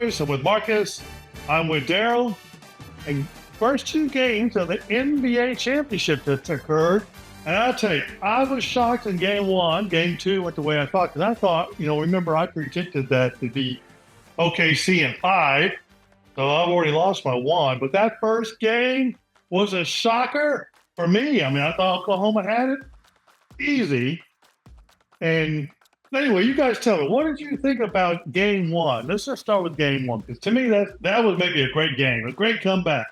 I'm with Marcus. I'm with Daryl. And first two games of the NBA championship that occurred. And I'll tell you, I was shocked in game one. Game two went the way I thought. Because I thought, remember I predicted that to be OKC in five. So I've already lost my one. But that first game was a shocker for me. I mean, I thought Oklahoma had it easy. And anyway, you guys tell me, what did you think about game one? Let's just start with game one, because to me, that was maybe a great game, a great comeback.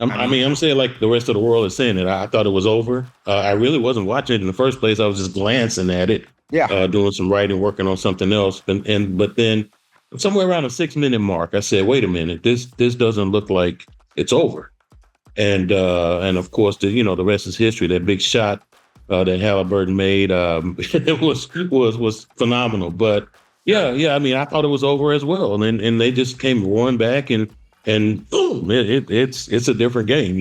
I'm saying like the rest of the world is saying it. I thought it was over. I really wasn't watching it in the first place. I was just glancing at it, doing some writing, working on something else. But then somewhere around the 6 minute mark, I said, wait a minute, this doesn't look like it's over. And of course, the rest is history. That big shot that Halliburton made, it was phenomenal. But yeah. I mean, I thought it was over as well, and they just came roaring back, and boom, it's a different game,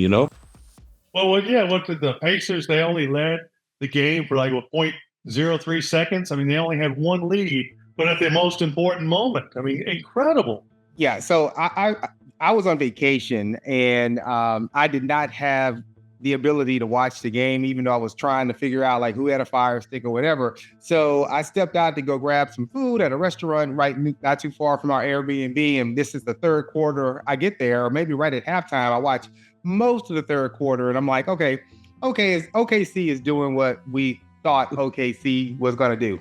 Well, yeah. What did the Pacers? They only led the game for like 0.03 seconds. I mean, they only had one lead, but at the most important moment. I mean, incredible. Yeah. So I was on vacation, and I did not have the ability to watch the game, even though I was trying to figure out like who had a Fire Stick or whatever. So I stepped out to go grab some food at a restaurant not too far from our Airbnb. And this is the third quarter. I get there, or maybe right at halftime. I watch most of the third quarter, and I'm like, OKC is doing what we thought OKC was going to do.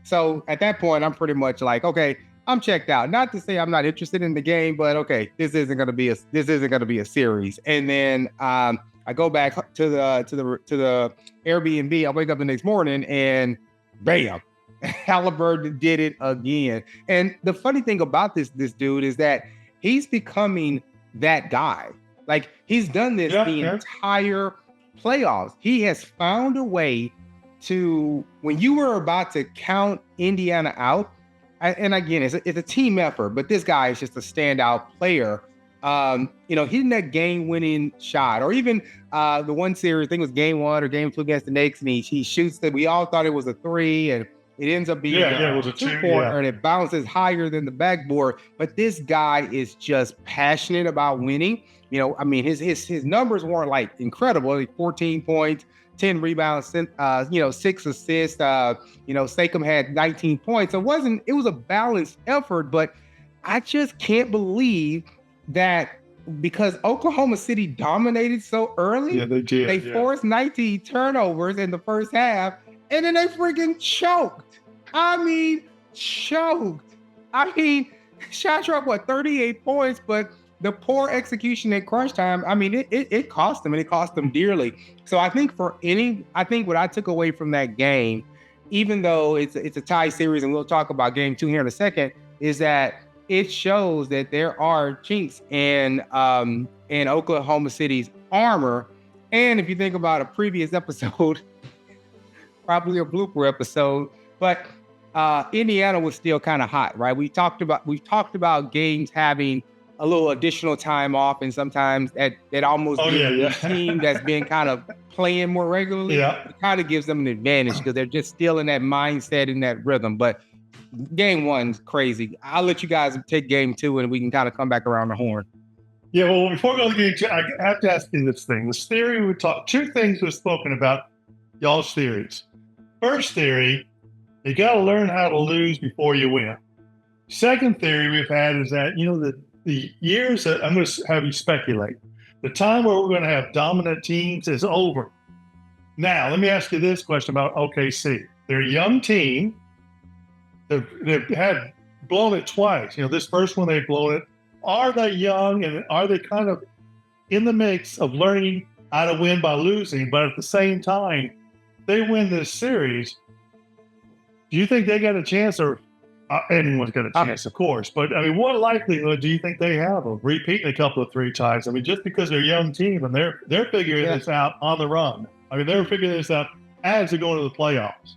So at that point, I'm pretty much like, okay, I'm checked out. Not to say I'm not interested in the game, but okay, this isn't going to be a series. And then I go back to the Airbnb. I wake up the next morning and bam, Halliburton did it again. And the funny thing about this dude is that he's becoming that guy. Like, he's done this entire playoffs. He has found a way to, when you were about to count Indiana out, and again, it's a team effort, but this guy is just a standout player. Hitting that game-winning shot, or even the one series, I think it was game one or game two against the Knicks, and he shoots that. We all thought it was a three, and it ends up being it was a two-pointer, and it bounces higher than the backboard. But this guy is just passionate about winning. I mean, his numbers weren't like incredible, like 14 points. 10 rebounds, 6 assists. Siakam had 19 points. It was a balanced effort, but I just can't believe that because Oklahoma City dominated so early, they forced 19 turnovers in the first half, and then they freaking choked. I mean, shot dropped 38 points, but the poor execution at crunch time, I mean, it cost them, and it cost them dearly. So I think what I took away from that game, even though it's a tie series, and we'll talk about game two here in a second, is that it shows that there are chinks in Oklahoma City's armor. And if you think about a previous episode, probably a blooper episode, but Indiana was still kind of hot, right? We've talked about games having a little additional time off, and sometimes that almost a team that's been kind of playing more regularly, it kind of gives them an advantage because they're just still in that mindset and that rhythm. But game one's crazy. I'll let you guys take game two, and we can kind of come back around the horn. Yeah, well, before we go to game two, I have to ask you this thing. This theory, two things were spoken about y'all's theories. First theory, you got to learn how to lose before you win. Second theory we've had is that, the years that I'm going to have you speculate, the time where we're going to have dominant teams is over. Now, let me ask you this question about OKC. They're a young team. They've had blown it twice. This first one they've blown it. Are they young, and are they kind of in the mix of learning how to win by losing? But at the same time, they win this series. Do you think they got a chance, or anyone's got a chance, of course? But I mean, what likelihood do you think they have of repeating a couple of three times? I mean, just because they're a young team and they're figuring this out on the run. I mean, they're figuring this out as they're going to the playoffs.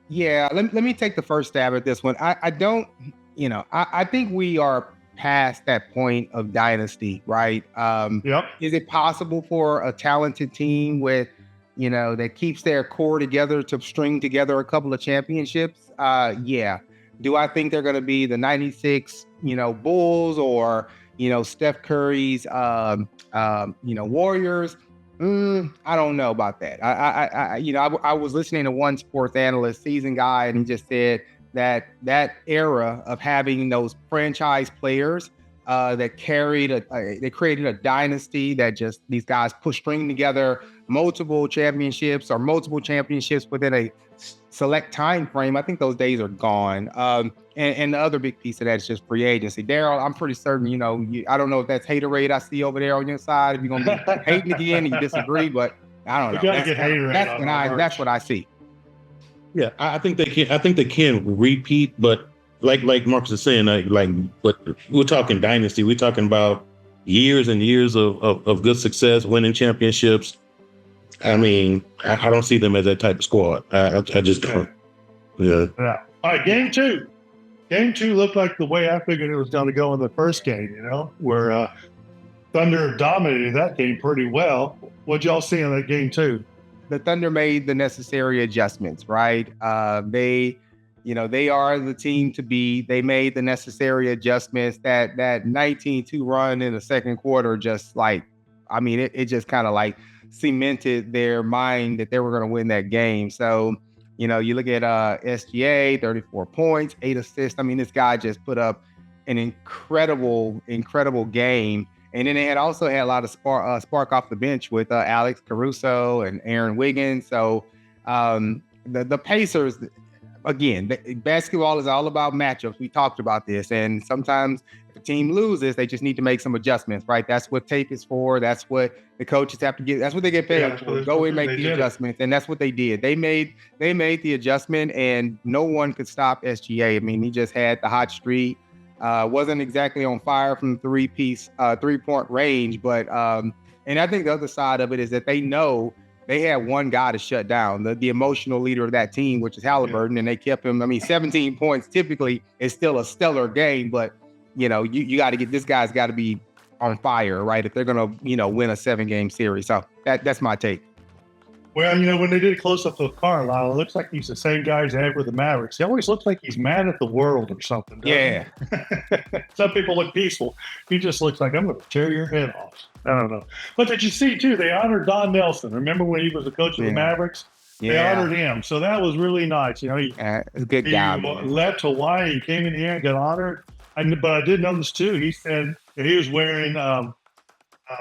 Yeah, let me take the first stab at this one. I think we are past that point of dynasty, right? Is it possible for a talented team with, that keeps their core together to string together a couple of championships? Yeah. Do I think they're going to be the 96, Bulls or, Steph Curry's, Warriors? I don't know about that. I was listening to one sports analyst, seasoned guy, and he just said that era of having those franchise players that they created a dynasty that just these guys push string together multiple championships within a select time frame. I think those days are gone. And the other big piece of that is just free agency. Daryl, I'm pretty certain, I don't know if that's haterade I see over there on your side, if you're going to be hating again and you disagree, but I don't know. That's what I see. Yeah, I think they can. I think they can repeat, but like Marcus is saying, but we're talking dynasty. We're talking about years and years of good success, winning championships. I mean, I don't see them as that type of squad. I just don't. Yeah. All right, game two. Game two looked like the way I figured it was going to go in the first game, where Thunder dominated that game pretty well. What'd y'all see in that game two? The Thunder made the necessary adjustments, right? They are the team to beat. They made the necessary adjustments. That 19-2 run in the second quarter it just kind of cemented their mind that they were going to win that game. So, you look at SGA, 34 points, 8 assists. I mean, this guy just put up an incredible game. And then they also had a lot of spark off the bench with Alex Caruso and Aaron Wiggins. So the Pacers, again, basketball is all about matchups. We talked about this. And sometimes if a team loses, they just need to make some adjustments, right? That's what tape is for. That's what the coaches have to get. That's what they get paid for. Go and make the adjustments. And that's what they did. They made the adjustment, and no one could stop SGA. I mean, he just had the hot streak. Wasn't exactly on fire from the three-point range, but and I think the other side of it is that they know they had one guy to shut down, the emotional leader of that team, which is Halliburton, and they kept him. I mean, 17 points typically is still a stellar game, but you got to get this guy's got to be on fire, right? If they're gonna win a 7-game series. So that's my take. Well, when they did a close-up of Carlisle, it looks like he's the same guy as ever with the Mavericks. He always looks like he's mad at the world or something. Yeah. Some people look peaceful. He just looks like, I'm going to tear your head off. I don't know. But did you see, too, they honored Don Nelson. Remember when he was the coach of the Mavericks? They honored him. So that was really nice. He a good guy. Left Hawaii. He came in here and got honored. But I did notice, too, he said he was wearing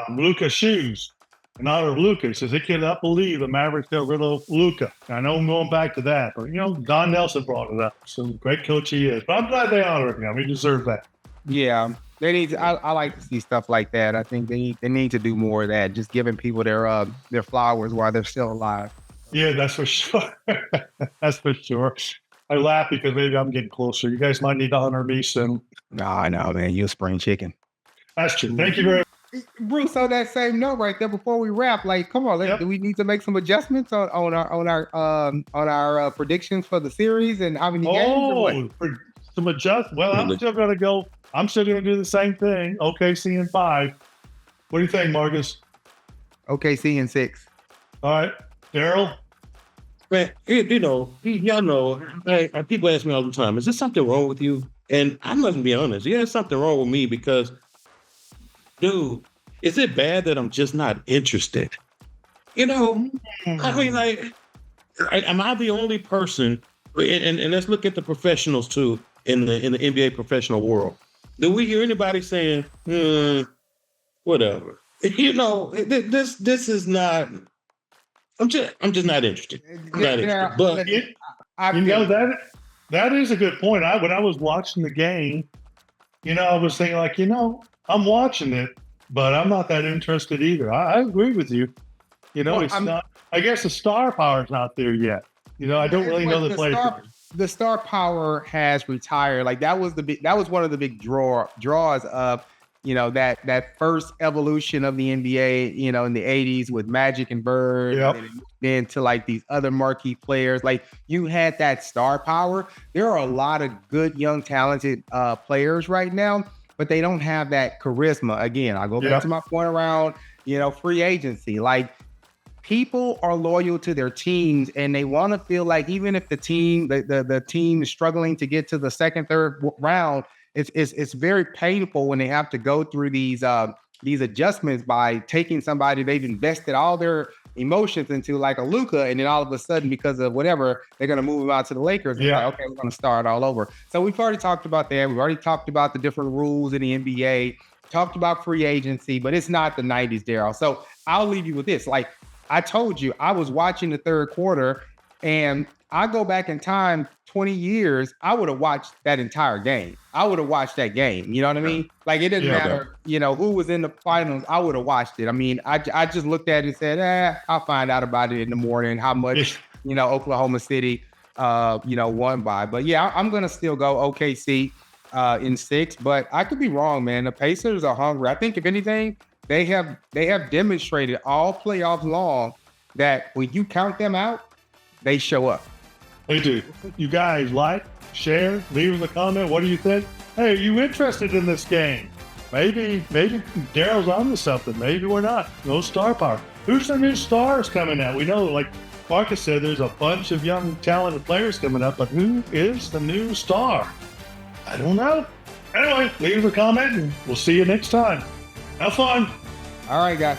Luka shoes. In honor of Luka. He says he cannot believe the Mavericks got rid of Luka. I know I'm going back to that, but Don Nelson brought it up. So great coach he is. But I'm glad they honored him. He deserves that. Yeah, they need. I like to see stuff like that. I think they need to do more of that. Just giving people their flowers while they're still alive. Yeah, that's for sure. That's for sure. I laugh because maybe I'm getting closer. You guys might need to honor me soon. No, I know, man. You're a spring chicken. That's true. Thank you very much. Bruce, on that same note right there, before we wrap, come on, do we need to make some adjustments on our predictions for the series and how many games? Some adjust. Well, I'm still going to go. I'm still going to do the same thing. OKC in 5. What do you think, Marcus? OKC in 6. All right, Daryl. Man, y'all know. People ask me all the time, "Is there something wrong with you?" And I must be honest. Yeah, there's something wrong with me because. Dude, is it bad that I'm just not interested? I mean, am I the only person? And let's look at the professionals too in the NBA professional world. Do we hear anybody saying, whatever? This is not. I'm just not interested. I'm not interested. But that is a good point. When I was watching the game, I was thinking I'm watching it, but I'm not that interested either. I agree with you. It's not. I guess the star power is not there yet. I don't really know the players. The star power has retired. That was one of the big draws of that first evolution of the NBA. In the '80s with Magic and Bird, and then to these other marquee players. You had that star power. There are a lot of good, young, talented players right now. But they don't have that charisma. Again, I go back to my point around, free agency. people are loyal to their teams, and they want to feel like even if the team is struggling to get to the second, third round, it's very painful when they have to go through these adjustments by taking somebody they've invested all their emotions into, like a Luka, and then all of a sudden, because of whatever, they're going to move him out to the Lakers. It's like, okay, we're going to start all over. So we've already talked about that. We've already talked about the different rules in the NBA, talked about free agency, but it's not the 90s, Daryl. So I'll leave you with this. Like I told you, I was watching the third quarter, and I go back in time 20 years, I would have watched that entire game. I would have watched that game. You know what I mean? Like it doesn't matter, who was in the finals. I would have watched it. I mean, I just looked at it and said, I'll find out about it in the morning, how much, Oklahoma City, won by. But yeah, I'm going to still go OKC in 6, but I could be wrong, man. The Pacers are hungry. I think if anything, they have demonstrated all playoffs long that when you count them out, they show up. They do. You guys like, share, leave a comment. What do you think? Hey, are you interested in this game? Maybe Daryl's on to something. Maybe we're not. No star power. Who's the new stars coming out? We know, like Marcus said, there's a bunch of young, talented players coming up, but who is the new star? I don't know. Anyway, leave a comment, and we'll see you next time. Have fun. All right, guys.